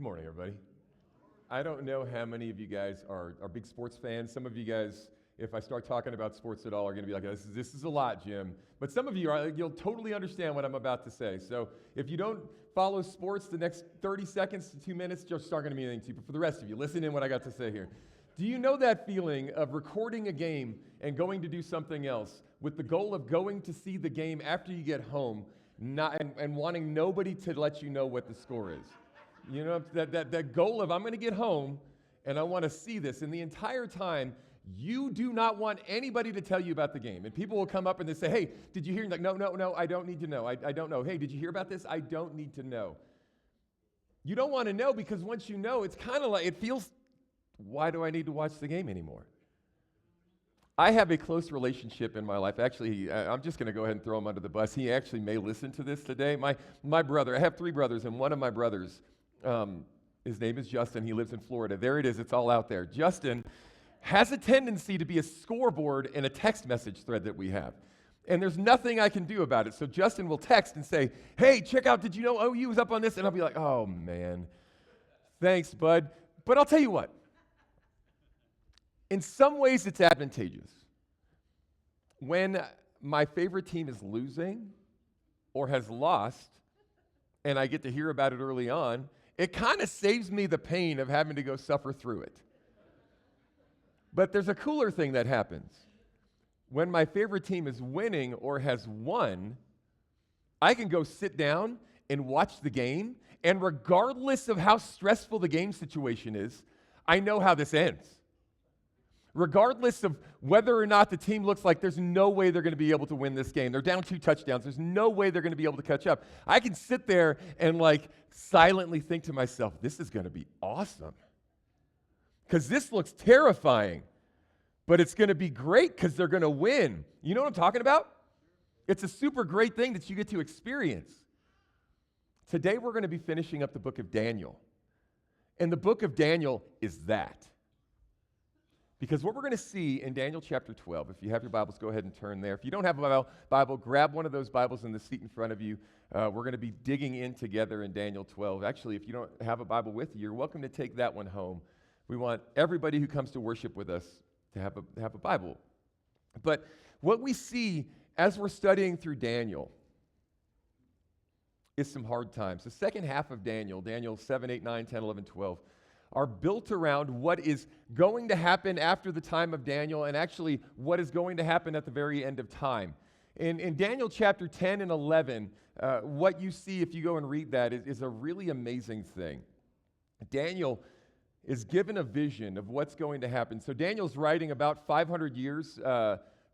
morning, everybody. I don't know how many of you guys are big sports fans. Some of you guys, if I start talking about sports at all, are going to be like, this is a lot, Jim. But some of you, you'll totally understand what I'm about to say. So if you don't follow sports the next 30 seconds to 2 minutes, just aren't going to mean anything to you. But for the rest of you, listen in what I got to say here. Do you know that feeling of recording a game and going to do something else with the goal of going to see the game after you get home and wanting nobody to let you know what the score is? You know, that goal of I'm going to get home and I want to see this. And the entire time, you do not want anybody to tell you about the game. And people will come up and they say, hey, did you hear? Like, no, I don't need to know. I don't know. Hey, did you hear about this? I don't need to know. You don't want to know because once you know, it's kind of like, it feels, why do I need to watch the game anymore? I have a close relationship in my life. Actually, I'm just going to go ahead and throw him under the bus. He actually may listen to this today. My brother, I have 3 brothers, and one of my brothers, his name is Justin. He lives in Florida. There it is. It's all out there. Justin has a tendency to be a scoreboard in a text message thread that we have. And there's nothing I can do about it. So Justin will text and say, hey, check out, did you know OU was up on this? And I'll be like, oh, man. Thanks, bud. But I'll tell you what. In some ways, it's advantageous. When my favorite team is losing or has lost, and I get to hear about it early on, it kind of saves me the pain of having to go suffer through it. But there's a cooler thing that happens. When my favorite team is winning or has won, I can go sit down and watch the game, and regardless of how stressful the game situation is, I know how this ends. Regardless of whether or not the team looks like there's no way they're going to be able to win this game. They're down 2 touchdowns. There's no way they're going to be able to catch up. I can sit there and silently think to myself, this is going to be awesome. Because this looks terrifying. But it's going to be great because they're going to win. You know what I'm talking about? It's a super great thing that you get to experience. Today we're going to be finishing up the book of Daniel. And the book of Daniel is that. Because what we're going to see in Daniel chapter 12, if you have your Bibles, go ahead and turn there. If you don't have a Bible, grab one of those Bibles in the seat in front of you. We're going to be digging in together in Daniel 12. Actually, if you don't have a Bible with you, you're welcome to take that one home. We want everybody who comes to worship with us to have a Bible. But what we see as we're studying through Daniel is some hard times. The second half of Daniel 7, 8, 9, 10, 11, 12, are built around what is going to happen after the time of Daniel and actually what is going to happen at the very end of time. In Daniel chapter 10 and 11, what you see if you go and read that is a really amazing thing. Daniel is given a vision of what's going to happen. So Daniel's writing about 500 years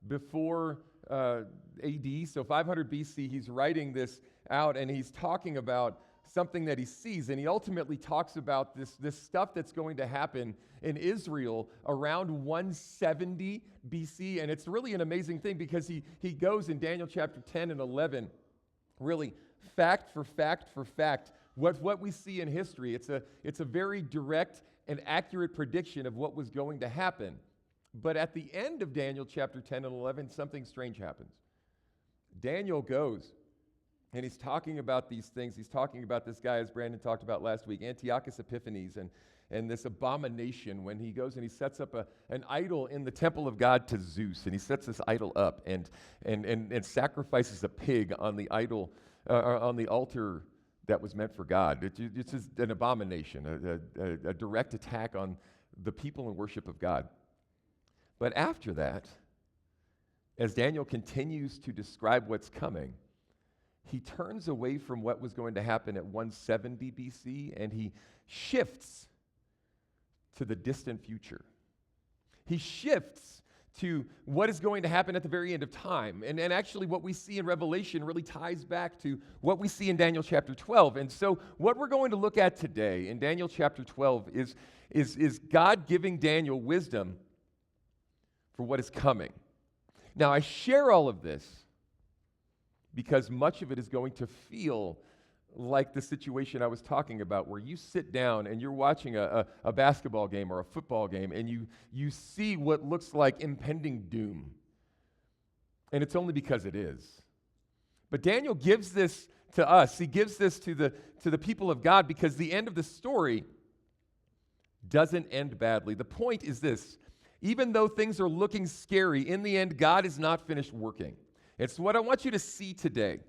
before AD, so 500 BC. He's writing this out, and he's talking about something that he sees, and he ultimately talks about this stuff that's going to happen in Israel around 170 BC, and it's really an amazing thing because he goes in Daniel chapter 10 and 11, really fact for fact, what we see in history. It's a very direct and accurate prediction of what was going to happen. But at the end of Daniel chapter 10 and 11, something strange happens. Daniel goes, and he's talking about these things. He's talking about this guy, as Brandon talked about last week, Antiochus Epiphanes, and this abomination when he goes and he sets up an idol in the temple of God to Zeus. And he sets this idol up and sacrifices a pig on the idol, on the altar that was meant for God. It's just an abomination, a direct attack on the people and worship of God. But after that, as Daniel continues to describe what's coming, he turns away from what was going to happen at 170 BC, and he shifts to the distant future. He shifts to what is going to happen at the very end of time. And actually what we see in Revelation really ties back to what we see in Daniel chapter 12. And so what we're going to look at today in Daniel chapter 12 is God giving Daniel wisdom for what is coming. Now, I share all of this because much of it is going to feel like the situation I was talking about, where you sit down and you're watching a basketball game or a football game, and you see what looks like impending doom. And it's only because it is. But Daniel gives this to us. He gives this to the people of God because the end of the story doesn't end badly. The point is this: even though things are looking scary, in the end, God is not finished working. It's what I want you to see today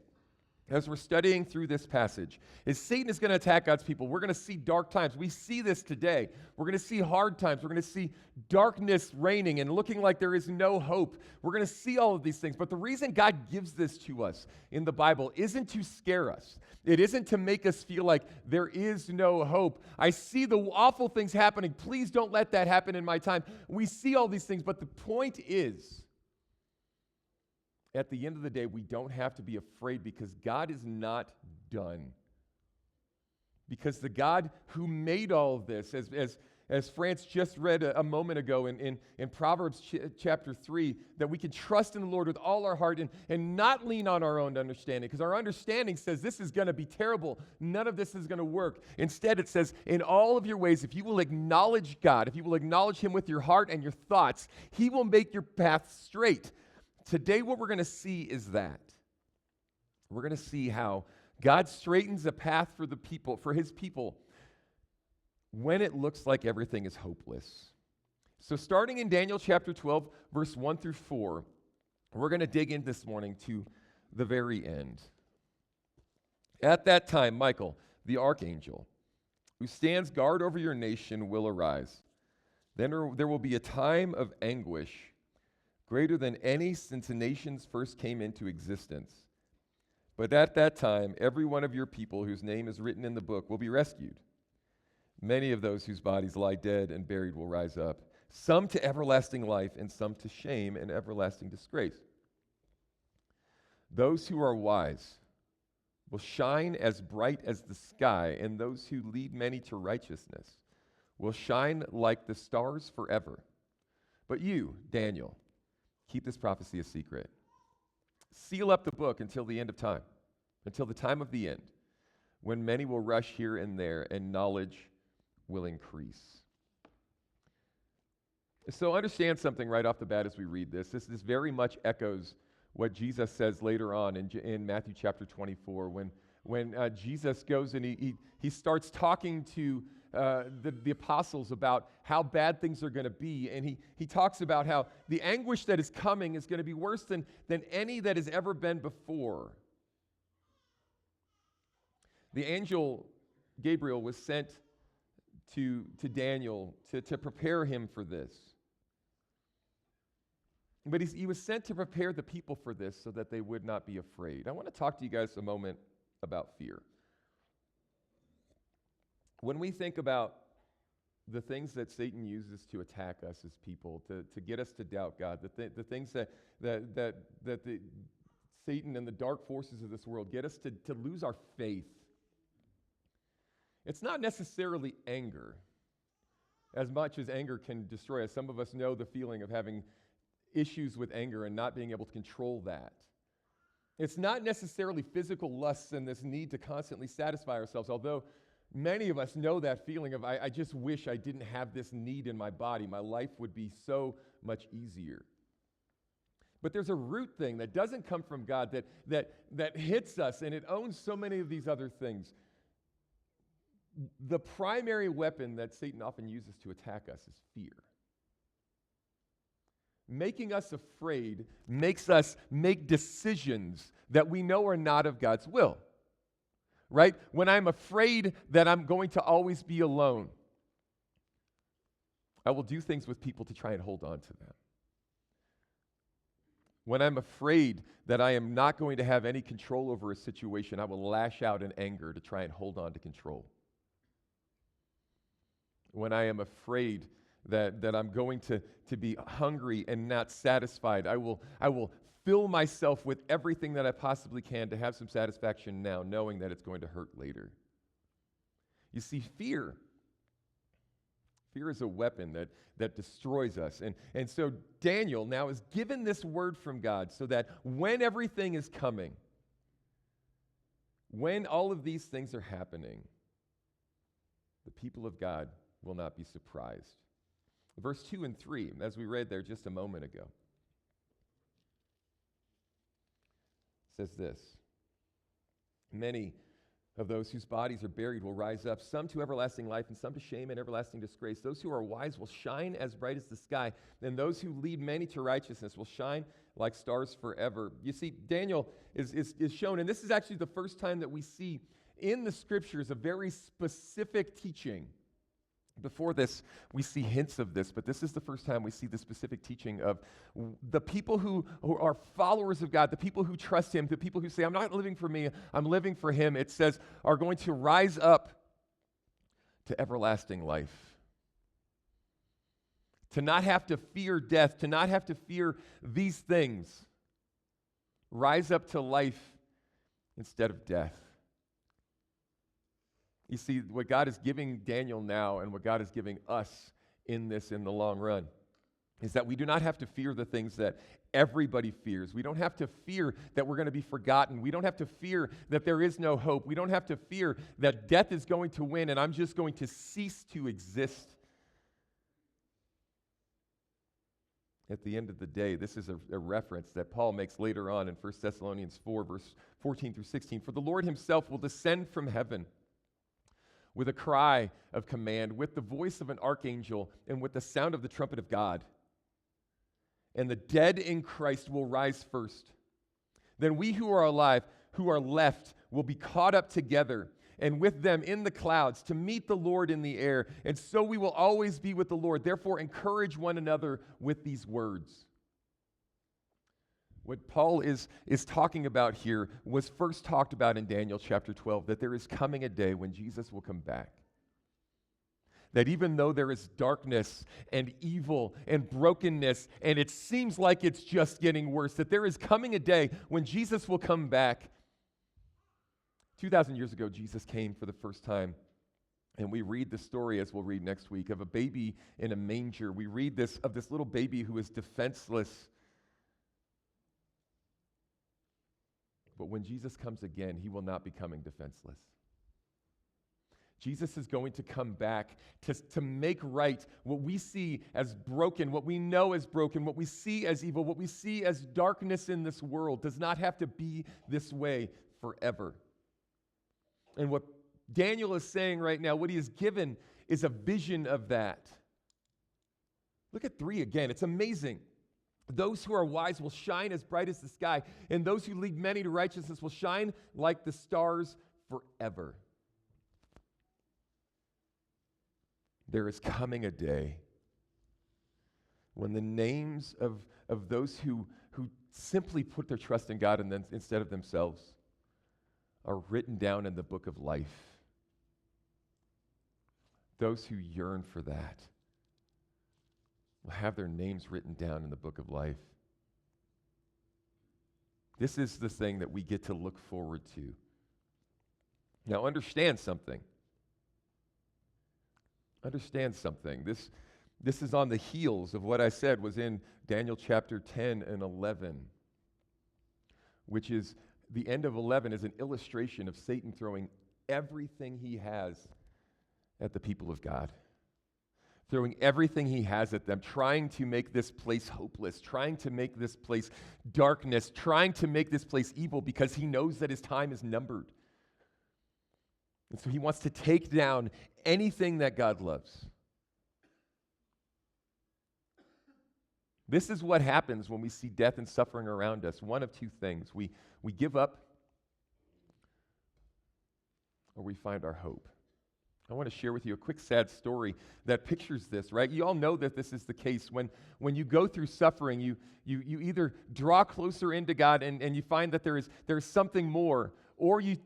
as we're studying through this passage, is Satan is going to attack God's people. We're going to see dark times. We see this today. We're going to see hard times. We're going to see darkness reigning and looking like there is no hope. We're going to see all of these things. But the reason God gives this to us in the Bible isn't to scare us. It isn't to make us feel like there is no hope. I see the awful things happening. Please don't let that happen in my time. We see all these things, but the point is, at the end of the day, we don't have to be afraid because God is not done. Because the God who made all of this, as France just read a moment ago in Proverbs chapter 3, that we can trust in the Lord with all our heart and not lean on our own understanding, because our understanding says this is going to be terrible. None of this is going to work. Instead, it says, in all of your ways, if you will acknowledge God, if you will acknowledge Him with your heart and your thoughts, He will make your path straight. Today, what we're going to see is that. We're going to see how God straightens a path for the people, for His people, when it looks like everything is hopeless. So starting in Daniel chapter 12, verse 1 through 4, we're going to dig in this morning to the very end. At that time, Michael, the archangel, who stands guard over your nation, will arise. Then there will be a time of anguish, greater than any since the nations first came into existence. But at that time, every one of your people whose name is written in the book will be rescued. Many of those whose bodies lie dead and buried will rise up, some to everlasting life and some to shame and everlasting disgrace. Those who are wise will shine as bright as the sky, and those who lead many to righteousness will shine like the stars forever. But you, Daniel, keep this prophecy a secret. Seal up the book until the end of time, until the time of the end, when many will rush here and there and knowledge will increase. So understand something right off the bat as we read this. This very much echoes what Jesus says later on in Matthew chapter 24, when Jesus goes and he starts talking to the apostles about how bad things are going to be. And he talks about how the anguish that is coming is going to be worse than any that has ever been before. The angel Gabriel was sent to Daniel to prepare him for this. But he was sent to prepare the people for this so that they would not be afraid. I want to talk to you guys a moment about fear. When we think about the things that Satan uses to attack us as people, to get us to doubt God, the things that Satan and the dark forces of this world get us to lose our faith, it's not necessarily anger, as much as anger can destroy us. Some of us know the feeling of having issues with anger and not being able to control that. It's not necessarily physical lusts and this need to constantly satisfy ourselves, although many of us know that feeling of, I just wish I didn't have this need in my body. My life would be so much easier. But there's a root thing that doesn't come from God that hits us, and it owns so many of these other things. The primary weapon that Satan often uses to attack us is fear. Making us afraid makes us make decisions that we know are not of God's will. Right? When I'm afraid that I'm going to always be alone, I will do things with people to try and hold on to them. When I'm afraid that I am not going to have any control over a situation, I will lash out in anger to try and hold on to control. When I am afraid that I'm going to be hungry and not satisfied, I will fill myself with everything that I possibly can to have some satisfaction now, knowing that it's going to hurt later. You see, fear is a weapon that destroys us. And so Daniel now is given this word from God so that when everything is coming, when all of these things are happening, the people of God will not be surprised. Verse 2 and 3, as we read there just a moment ago, says this: Many of those whose bodies are buried will rise up, some to everlasting life and some to shame and everlasting disgrace. Those who are wise will shine as bright as the sky, and those who lead many to righteousness will shine like stars forever. You see, Daniel is shown, and this is actually the first time that we see in the scriptures a very specific teaching. Before this, we see hints of this, but this is the first time we see the specific teaching of the people who are followers of God, the people who trust Him, the people who say, I'm not living for me, I'm living for Him, it says, are going to rise up to everlasting life. To not have to fear death, to not have to fear these things. Rise up to life instead of death. You see, what God is giving Daniel now and what God is giving us in this in the long run is that we do not have to fear the things that everybody fears. We don't have to fear that we're going to be forgotten. We don't have to fear that there is no hope. We don't have to fear that death is going to win and I'm just going to cease to exist. At the end of the day, this is a reference that Paul makes later on in 1 Thessalonians 4, verse 14 through 16. For the Lord Himself will descend from heaven with a cry of command, with the voice of an archangel, and with the sound of the trumpet of God. And the dead in Christ will rise first. Then we who are alive, who are left, will be caught up together, and with them in the clouds, to meet the Lord in the air. And so we will always be with the Lord. Therefore, encourage one another with these words. What Paul is talking about here was first talked about in Daniel chapter 12, that there is coming a day when Jesus will come back. That even though there is darkness and evil and brokenness, and it seems like it's just getting worse, that there is coming a day when Jesus will come back. 2,000 years ago, Jesus came for the first time. And we read the story, as we'll read next week, of a baby in a manger. We read this of this little baby who is defenseless. But when Jesus comes again, He will not be coming defenseless. Jesus is going to come back to make right what we see as broken, what we know as broken, what we see as evil, what we see as darkness in this world does not have to be this way forever. And what Daniel is saying right now, what he is given is a vision of that. Look at 3 again. It's amazing. Those who are wise will shine as bright as the sky, and those who lead many to righteousness will shine like the stars forever. There is coming a day when the names of those who simply put their trust in God and then instead of themselves are written down in the book of life. Those who yearn for that will have their names written down in the book of life. This is the thing that we get to look forward to. Now, understand something. Understand something. This is on the heels of what I said was in Daniel chapter 10 and 11, which is the end of 11 is an illustration of Satan throwing everything he has at the people of God. Throwing everything he has at them, trying to make this place hopeless, trying to make this place darkness, trying to make this place evil because he knows that his time is numbered. And so he wants to take down anything that God loves. This is what happens when we see death and suffering around us. One of 2 things. We give up or we find our hope. I want to share with you a quick sad story that pictures this, right? You all know that this is the case. When you go through suffering, you either draw closer into God and you find that there is something more, or you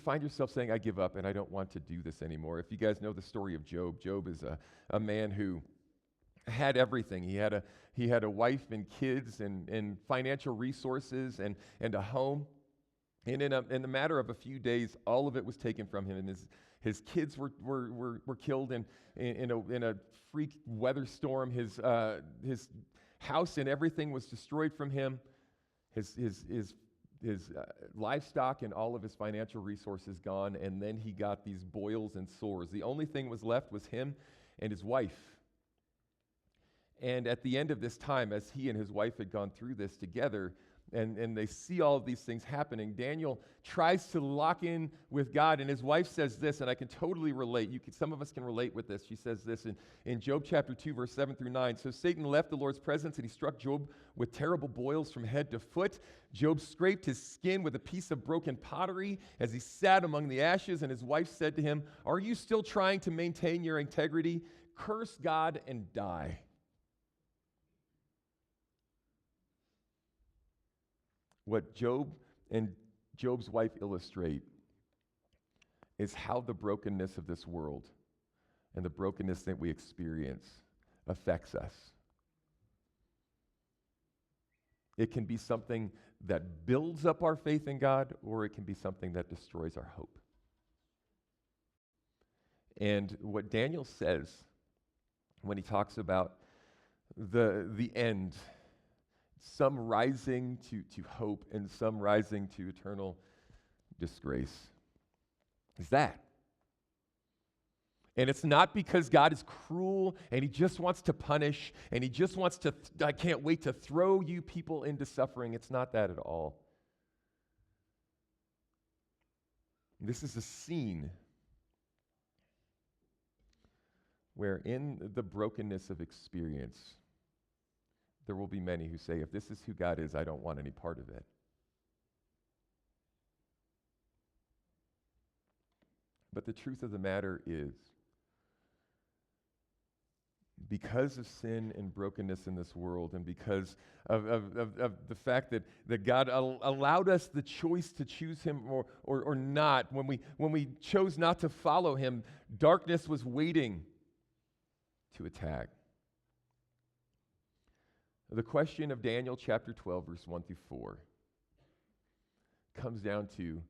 find yourself saying, I give up and I don't want to do this anymore. If you guys know the story of Job, Job is a man who had everything. He had a wife and kids and financial resources and a home. And in a matter of a few days, all of it was taken from him, and his kids were killed in a freak weather storm. His house and everything was destroyed from him. His livestock and all of his financial resources gone, and then he got these boils and sores. The only thing was left was him and his wife. And at the end of this time, as he and his wife had gone through this together, and they see all of these things happening. Daniel tries to lock in with God, and his wife says this, and I can totally relate. Some of us can relate with this. She says this in Job chapter 2, verse 7 through 9. So Satan left the Lord's presence, and he struck Job with terrible boils from head to foot. Job scraped his skin with a piece of broken pottery as he sat among the ashes, and his wife said to him, "Are you still trying to maintain your integrity? Curse God and die." What Job and Job's wife illustrate is how the brokenness of this world and the brokenness that we experience affects us. It can be something that builds up our faith in God, or it can be something that destroys our hope. And what Daniel says when he talks about the end, some rising to hope and some rising to eternal disgrace, is that. And it's not because God is cruel and he just wants to punish and he just wants to, I can't wait to throw you people into suffering. It's not that at all. This is a scene where in the brokenness of experience, there will be many who say, if this is who God is, I don't want any part of it. But the truth of the matter is, because of sin and brokenness in this world, and because of the fact that God allowed us the choice to choose him or not, when we chose not to follow him, darkness was waiting to attack. The question of Daniel chapter 12, verse 1 through 4 comes down to,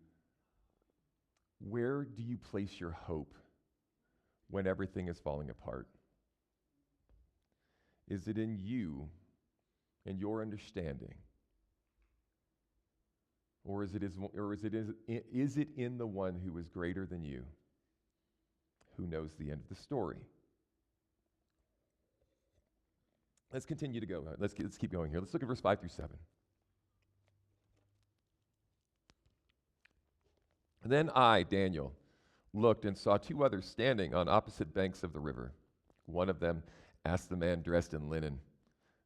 where do you place your hope when everything is falling apart? Is it in you and your understanding? Or is it in the one who is greater than you, who knows the end of the story? Let's continue to go. Let's keep going here. Let's look at verse 5 through 7. Then I, Daniel, looked and saw two others standing on opposite banks of the river. One of them asked the man dressed in linen,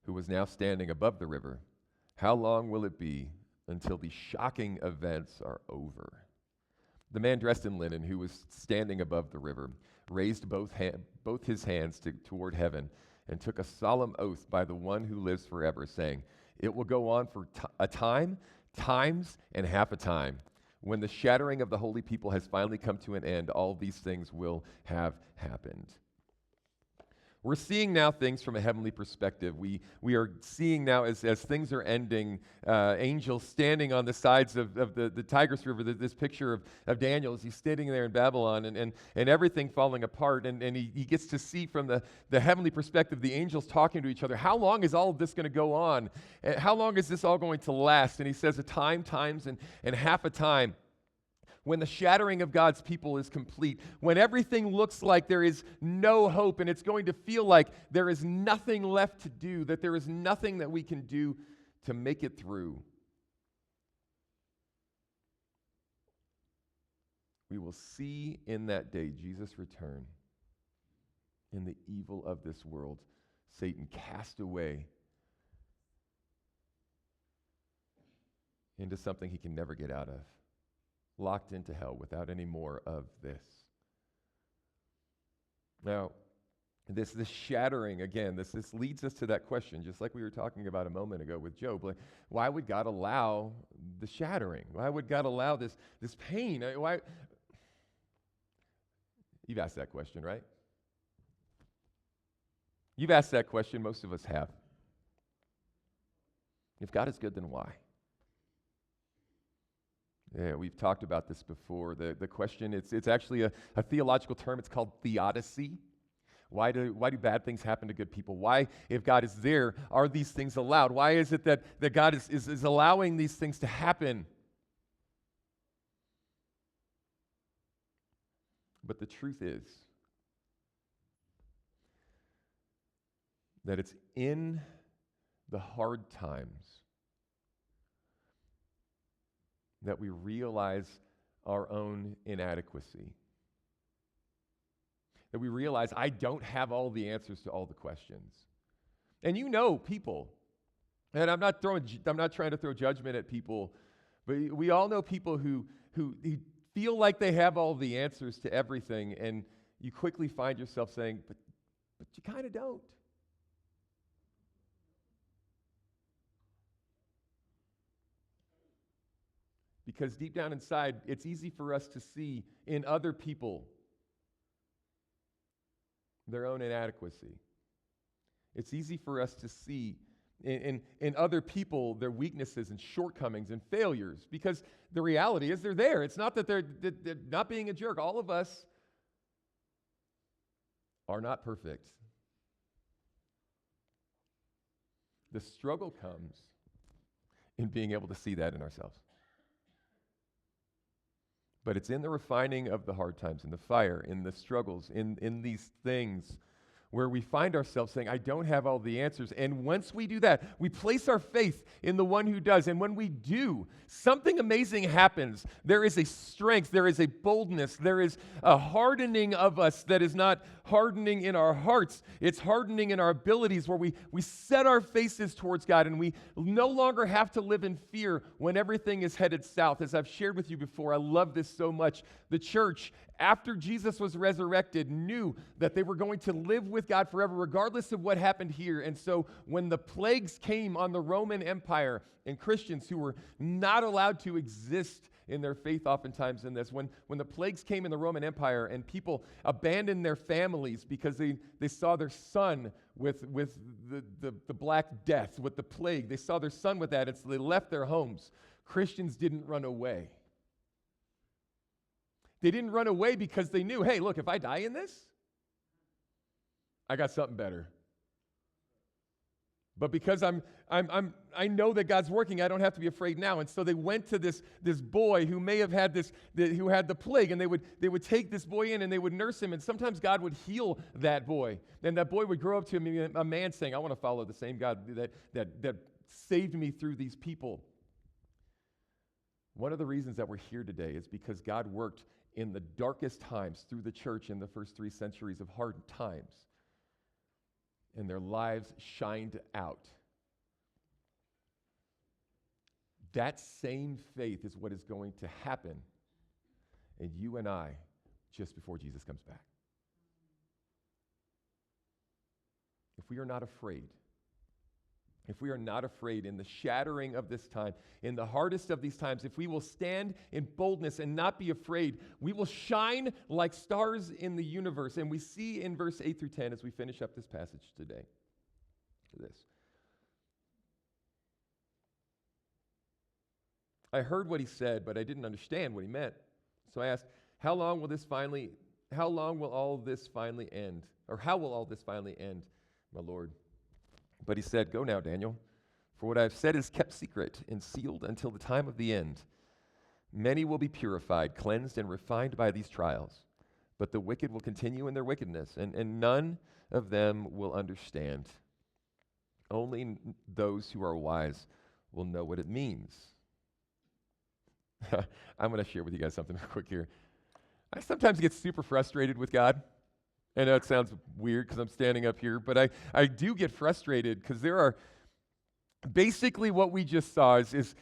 who was now standing above the river, "How long will it be until these shocking events are over?" The man dressed in linen, who was standing above the river, raised both his hands toward heaven and took a solemn oath by the one who lives forever, saying, "It will go on for a time, times, and half a time. When the shattering of the holy people has finally come to an end, all these things will have happened." We're seeing now things from a heavenly perspective. We are seeing now as things are ending, angels standing on the sides of the Tigris River, this picture of Daniel as he's standing there in Babylon and everything falling apart. And he gets to see from the heavenly perspective the angels talking to each other. How long is all of this going to go on? How long is this all going to last? And he says a time, times, and half a time. When the shattering of God's people is complete, when everything looks like there is no hope and it's going to feel like there is nothing left to do, that there is nothing that we can do to make it through, we will see in that day Jesus return, in the evil of this world, Satan cast away into something he can never get out of, locked into hell without any more of this. Now, this shattering, again, this leads us to that question, just like we were talking about a moment ago with Job. Like, why would God allow the shattering? Why would God allow this pain? Why? You've asked that question, right? You've asked that question, most of us have. If God is good, then why? Yeah, we've talked about this before. The question, it's actually a theological term. It's called theodicy. Why do bad things happen to good people? Why, if God is there, are these things allowed? Why is it that God is allowing these things to happen? But the truth is that it's in the hard times that we realize our own inadequacy. That we realize I don't have all the answers to all the questions. And you know people, and I'm not trying to throw judgment at people, but we all know people who feel like they have all the answers to everything, and you quickly find yourself saying, but you kind of don't. Because deep down inside, it's easy for us to see in other people their own inadequacy. It's easy for us to see in other people their weaknesses and shortcomings and failures, because the reality is they're there. It's not that they're not being a jerk. All of us are not perfect. The struggle comes in being able to see that in ourselves. But it's in the refining of the hard times, in the fire, in the struggles, in these things where we find ourselves saying, I don't have all the answers. And once we do that, we place our faith in the one who does. And when we do, something amazing happens. There is a strength, there is a boldness, there is a hardening of us that is not hardening in our hearts. It's hardening in our abilities, where we set our faces towards God, and we no longer have to live in fear when everything is headed south. As I've shared with you before, I love this so much. The church, after Jesus was resurrected, knew that they were going to live with God forever, regardless of what happened here. And so when the plagues came on the Roman Empire, and Christians who were not allowed to exist in their faith oftentimes in this, when the plagues came in the Roman Empire and people abandoned their families because they saw their son with the Black Death, with the plague, they saw their son with that, and so they left their homes. Christians didn't run away. They didn't run away because they knew, hey, look, if I die in this, I got something better. But because I know that God's working, I don't have to be afraid now. And so they went to this boy who may have had who had the plague, and they would take this boy in and they would nurse him, and sometimes God would heal that boy. And that boy would grow up to be a man saying, I want to follow the same God that saved me through these people. One of the reasons that we're here today is because God worked in the darkest times through the church in the first 3 centuries of hard times, and their lives shined out. That same faith is what is going to happen in you and I just before Jesus comes back. If we are not afraid, if we are not afraid in the shattering of this time, in the hardest of these times, if we will stand in boldness and not be afraid, we will shine like stars in the universe. And we see in verse 8 through 10 as we finish up this passage today, this. I heard what he said, but I didn't understand what he meant. So I asked, how long will all this finally end? Or how will all this finally end, my Lord? But he said, go now, Daniel, for what I have said is kept secret and sealed until the time of the end. Many will be purified, cleansed, and refined by these trials, but the wicked will continue in their wickedness, and none of them will understand. Only those who are wise will know what it means. I'm going to share with you guys something real quick here. I sometimes get super frustrated with God. I know it sounds weird because I'm standing up here, but I do get frustrated because there are basically what we just saw is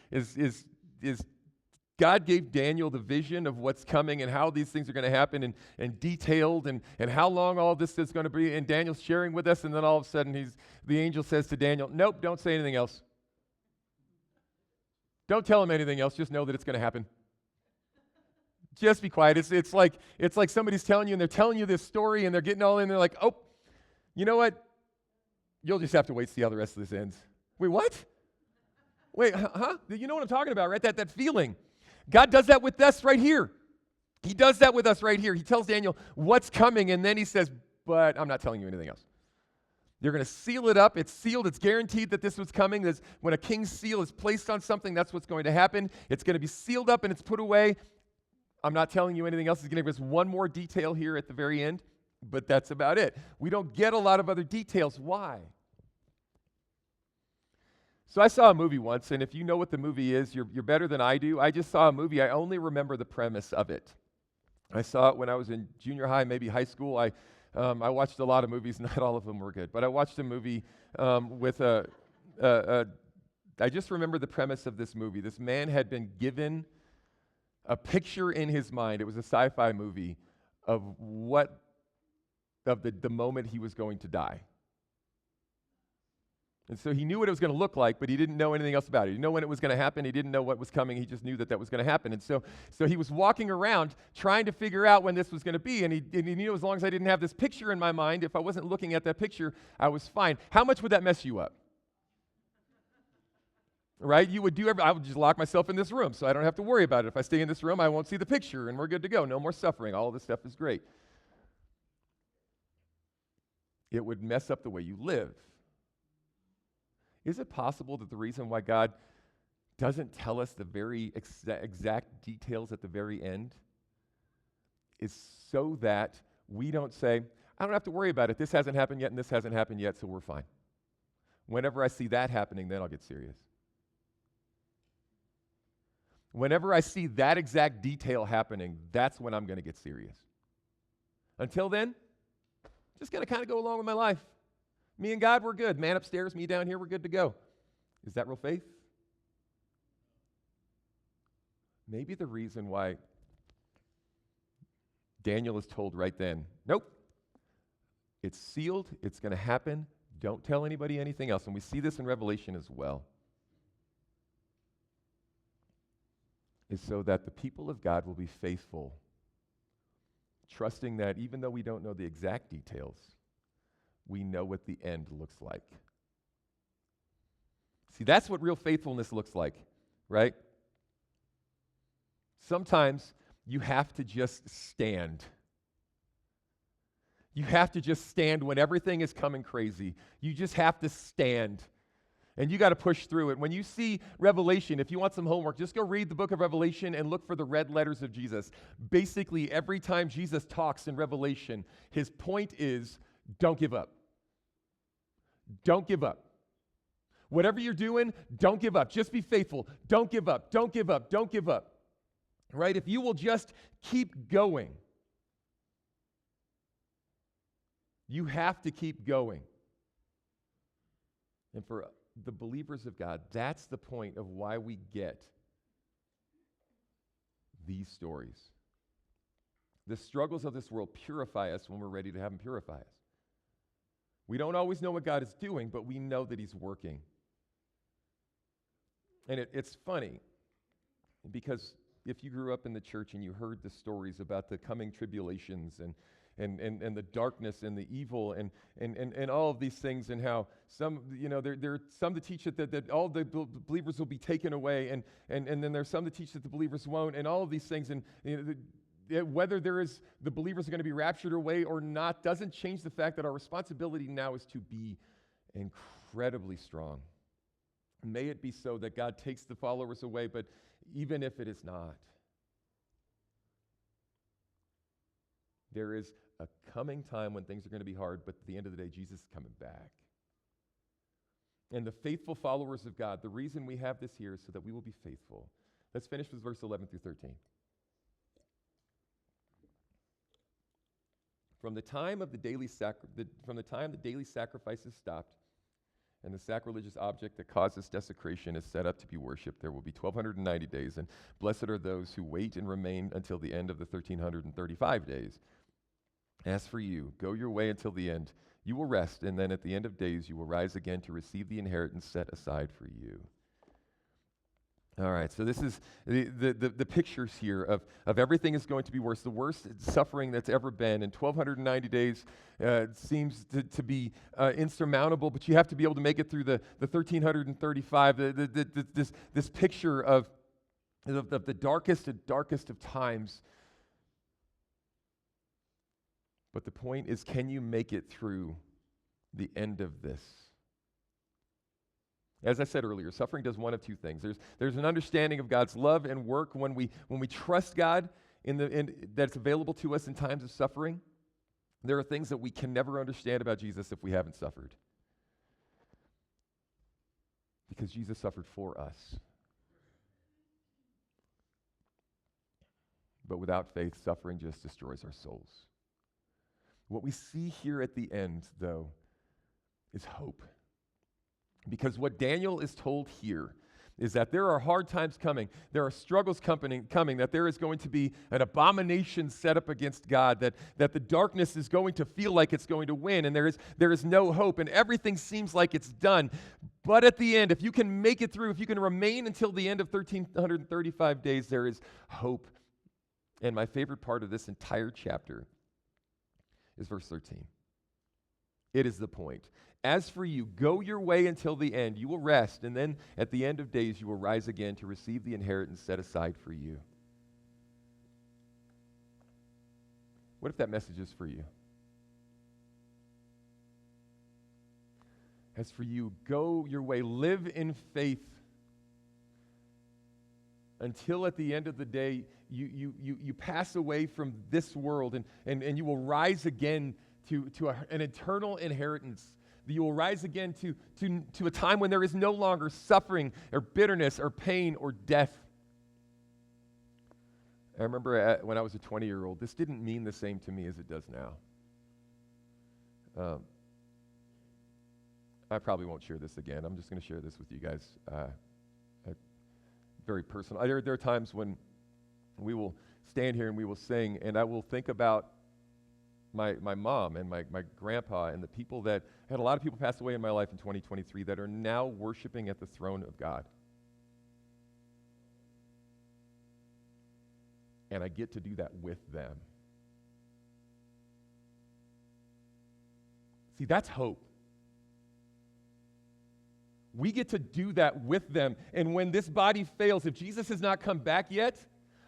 God gave Daniel the vision of what's coming and how these things are going to happen and detailed and how long all this is going to be, and Daniel's sharing with us, and then all of a sudden the angel says to Daniel, nope, don't say anything else. Don't tell him anything else, just know that it's going to happen. Just be quiet. It's like somebody's telling you, and they're telling you this story, and they're getting all in, and they're like, oh, you know what? You'll just have to wait to see how the rest of this ends. Wait, what? Wait, huh? You know what I'm talking about, right? That feeling. God does that with us right here. He does that with us right here. He tells Daniel what's coming, and then he says, but I'm not telling you anything else. You're going to seal it up. It's sealed. It's guaranteed that this was coming. When a king's seal is placed on something, that's what's going to happen. It's going to be sealed up, and it's put away. I'm not telling you anything else. He's going to give us one more detail here at the very end, but that's about it. We don't get a lot of other details. Why? So I saw a movie once, and if you know what the movie is, you're better than I do. I just saw a movie. I only remember the premise of it. I saw it when I was in junior high, maybe high school. I watched a lot of movies. Not all of them were good, but I watched a movie with I just remember the premise of this movie. This man had been given a picture in his mind. It was a sci-fi movie of the moment he was going to die. And so he knew what it was going to look like, but he didn't know anything else about it. He didn't know when it was going to happen. He didn't know what was coming. He just knew that was going to happen. And so he was walking around trying to figure out when this was going to be. And he knew as long as I didn't have this picture in my mind, if I wasn't looking at that picture, I was fine. How much would that mess you up? Right? I would just lock myself in this room so I don't have to worry about it. If I stay in this room, I won't see the picture and we're good to go. No more suffering. All of this stuff is great. It would mess up the way you live. Is it possible that the reason why God doesn't tell us the very exact details at the very end is so that we don't say, I don't have to worry about it. This hasn't happened yet and this hasn't happened yet, so we're fine. Whenever I see that happening, then I'll get serious. Whenever I see that exact detail happening, that's when I'm going to get serious. Until then, just going to kind of go along with my life. Me and God, we're good. Man upstairs, me down here, we're good to go. Is that real faith? Maybe the reason why Daniel is told right then, nope, it's sealed, it's going to happen, don't tell anybody anything else. And we see this in Revelation as well. Is so that the people of God will be faithful, trusting that even though we don't know the exact details, we know what the end looks like. See, that's what real faithfulness looks like, right? Sometimes you have to just stand. You have to just stand when everything is coming crazy. You just have to stand. And you got to push through it. When you see Revelation, if you want some homework, just go read the book of Revelation and look for the red letters of Jesus. Basically, every time Jesus talks in Revelation, his point is, don't give up. Don't give up. Whatever you're doing, don't give up. Just be faithful. Don't give up. Don't give up. Don't give up. Right? If you will just keep going, you have to keep going. And for the believers of God, that's the point of why we get these stories. The struggles of this world purify us when we're ready to have them purify us. We don't always know what God is doing, but we know that he's working. And it's funny, because if you grew up in the church and you heard the stories about the coming tribulations and the darkness and the evil and all of these things, and how some, there are some that teach that all the believers will be taken away, and then there's some that teach that the believers won't, and all of these things, and whether the believers are going to be raptured away or not doesn't change the fact that our responsibility now is to be incredibly strong. May it be so that God takes the followers away, but even if it is not, there is a coming time when things are going to be hard, but at the end of the day, Jesus is coming back. And the faithful followers of God, the reason we have this here is so that we will be faithful. Let's finish with verse 11 through 13. From the time the daily sacrifices stopped, and the sacrilegious object that causes desecration is set up to be worshipped, there will be 1,290 days, and blessed are those who wait and remain until the end of the 1,335 days. As for you, go your way until the end. You will rest, and then at the end of days you will rise again to receive the inheritance set aside for you. All right, so this is the pictures here of everything is going to be worse, the worst suffering that's ever been. And 1,290 days seems to be insurmountable, but you have to be able to make it through the 1,335, this picture of the darkest of times. But the point is, can you make it through the end of this? As I said earlier, suffering does one of two things. There's an understanding of God's love and work when we trust God that's available to us in times of suffering. There are things that we can never understand about Jesus if we haven't suffered. because Jesus suffered for us. But without faith, suffering just destroys our souls. What we see here at the end, though, is hope. Because what Daniel is told here is that there are hard times coming, there are struggles coming, that there is going to be an abomination set up against God, that the darkness is going to feel like it's going to win, and there is no hope, and everything seems like it's done. But at the end, if you can make it through, if you can remain until the end of 1,335 days, there is hope. And my favorite part of this entire chapter is verse 13. It is the point. As for you, go your way until the end. You will rest, and then at the end of days you will rise again to receive the inheritance set aside for you. What if that message is for you? As for you, go your way. Live in faith until at the end of the day you pass away from this world and you will rise again to an eternal inheritance. You will rise again to a time when there is no longer suffering or bitterness or pain or death. I remember when I was a 20-year-old, this didn't mean the same to me as it does now. I probably won't share this again. I'm just going to share this with you guys. Very personal. There are times when we will stand here and we will sing, and I will think about my mom and my grandpa and the people that I had a lot of people pass away in my life in 2023 that are now worshiping at the throne of God. And I get to do that with them. See, that's hope. We get to do that with them. And when this body fails, if Jesus has not come back yet,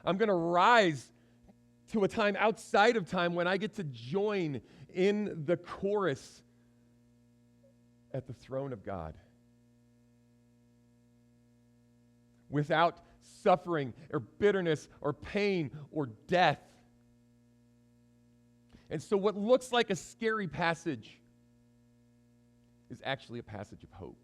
I'm going to rise to a time outside of time when I get to join in the chorus at the throne of God. Without suffering or bitterness or pain or death. And so what looks like a scary passage is actually a passage of hope.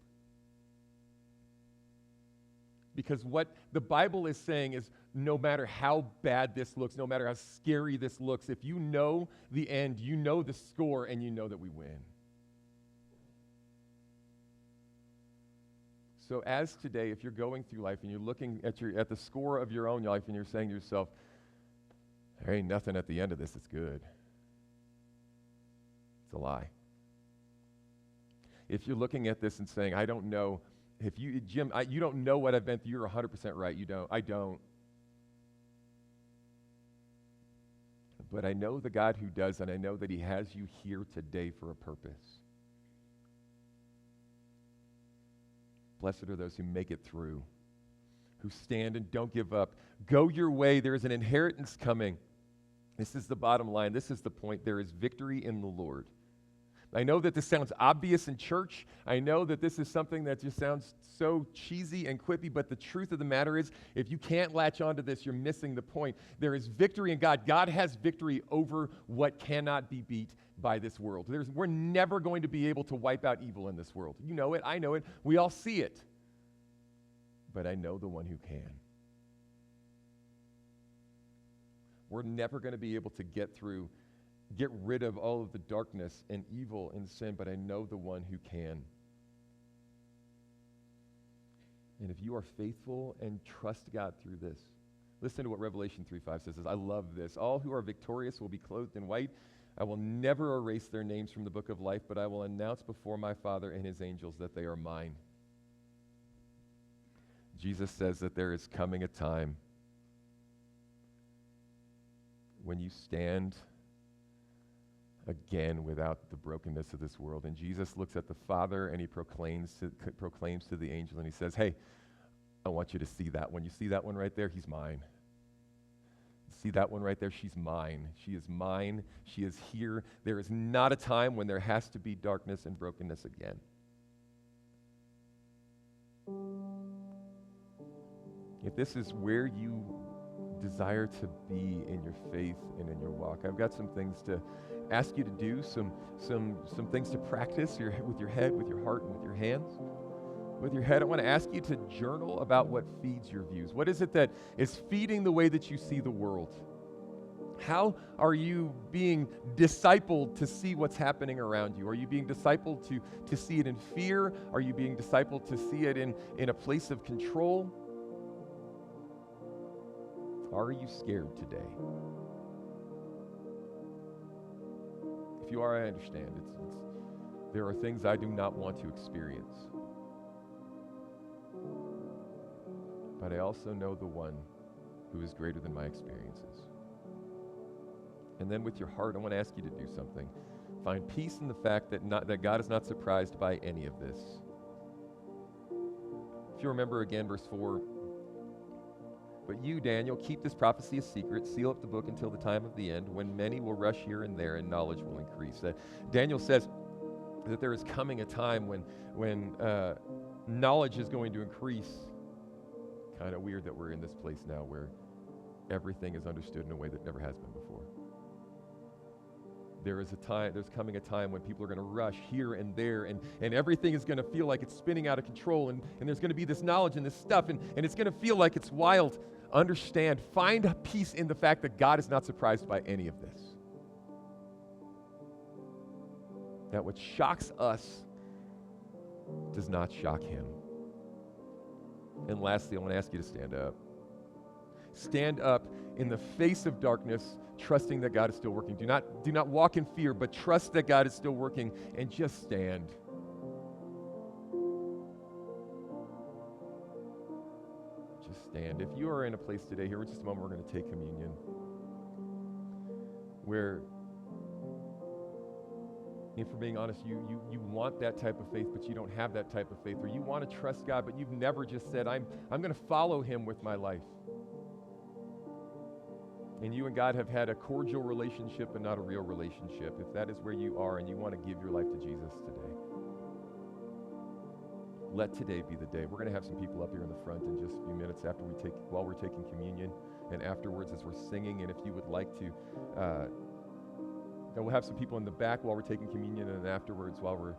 Because what the Bible is saying is no matter how bad this looks, no matter how scary this looks, if you know the end, you know the score, and you know that we win. So as today, if you're going through life and you're looking at the score of your own life and you're saying to yourself, there ain't nothing at the end of this that's good. It's a lie. If you're looking at this and saying, I don't know, Jim, you don't know what I've been through, you're 100% right. You don't. I don't. But I know the God who does, and I know that he has you here today for a purpose. Blessed are those who make it through, who stand and don't give up. Go your way. There is an inheritance coming. This is the bottom line. This is the point. There is victory in the Lord. I know that this sounds obvious in church. I know that this is something that just sounds so cheesy and quippy, but the truth of the matter is, if you can't latch onto this, you're missing the point. There is victory in God. God has victory over what cannot be beat by this world. We're never going to be able to wipe out evil in this world. You know it. I know it. We all see it. But I know the one who can. We're never going to be able to get rid of all of the darkness and evil and sin, but I know the one who can. And if you are faithful and trust God through this, listen to what Revelation 3:5 says. I love this. All who are victorious will be clothed in white. I will never erase their names from the book of life, but I will announce before my Father and his angels that they are mine. Jesus says that there is coming a time when you stand again without the brokenness of this world. And Jesus looks at the Father and he proclaims to the angel and he says, hey, I want you to see that one. You see that one right there? He's mine. See that one right there? She's mine. She is mine. She is here. There is not a time when there has to be darkness and brokenness again. If this is where you desire to be in your faith and in your walk, I've got some things to ask you to do, some things to practice with your head, with your heart, and with your hands. with your head, I want to ask you to journal about what feeds your views. What is it that is feeding the way that you see the world? How are you being discipled to see what's happening around you? Are you being discipled to see it in fear? Are you being discipled to see it in a place of control? Are you scared today? If you are, I understand. There are things I do not want to experience. But I also know the one who is greater than my experiences. And then with your heart, I want to ask you to do something. Find peace in the fact that God is not surprised by any of this. If you remember again, verse 4, but you, Daniel, keep this prophecy a secret, seal up the book until the time of the end, when many will rush here and there and knowledge will increase. Daniel says that there is coming a time when knowledge is going to increase. Kind of weird that we're in this place now where everything is understood in a way that never has been before. There's coming a time when people are going to rush here and there, and everything is going to feel like it's spinning out of control, and there's going to be this knowledge and this stuff, and it's going to feel like it's wild. Understand, find peace in the fact that God is not surprised by any of this. That what shocks us does not shock him. And lastly, I want to ask you to stand up. Stand up in the face of darkness, trusting that God is still working. Do not walk in fear, but trust that God is still working, and just stand. Just stand. If you are in a place today, here in just a moment, we're going to take communion, where, if we're being honest, you want that type of faith, but you don't have that type of faith, or you want to trust God, but you've never just said, I'm going to follow him with my life. And you and God have had a cordial relationship and not a real relationship. If that is where you are and you want to give your life to Jesus today, let today be the day. We're going to have some people up here in the front in just a few minutes while we're taking communion, and afterwards as we're singing. And if you would like to, we'll have some people in the back while we're taking communion, and then afterwards, when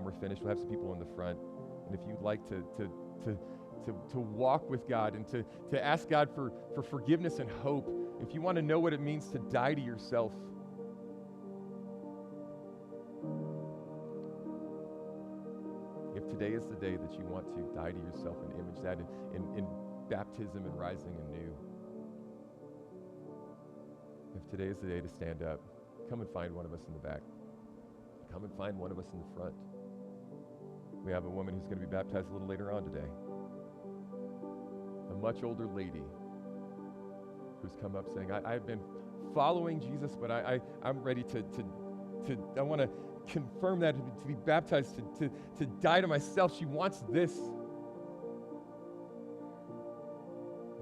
we're finished, we'll have some people in the front. And if you'd like to walk with God and to ask God for forgiveness and hope, if you want to know what it means to die to yourself, if today is the day that you want to die to yourself and image that in baptism and rising anew, if today is the day to stand up, come and find one of us in the back. Come and find one of us in the front. We have a woman who's going to be baptized a little later on today. A much older lady who's come up saying, I've been following Jesus, but I'm ready I want to confirm that, to be baptized, to die to myself. She wants this.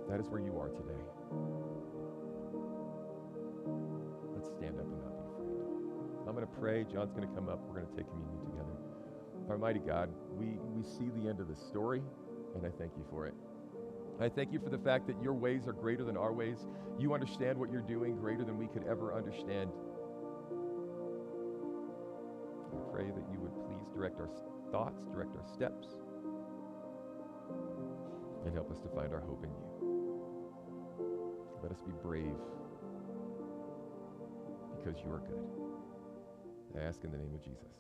If that is where you are today, let's stand up and not be afraid. I'm going to pray. John's going to come up. We're going to take communion together. Our mighty God, we see the end of this story, and I thank you for it. I thank you for the fact that your ways are greater than our ways. You understand what you're doing greater than we could ever understand. I pray that you would please direct our thoughts, direct our steps, and help us to find our hope in you. Let us be brave, because you are good. I ask in the name of Jesus.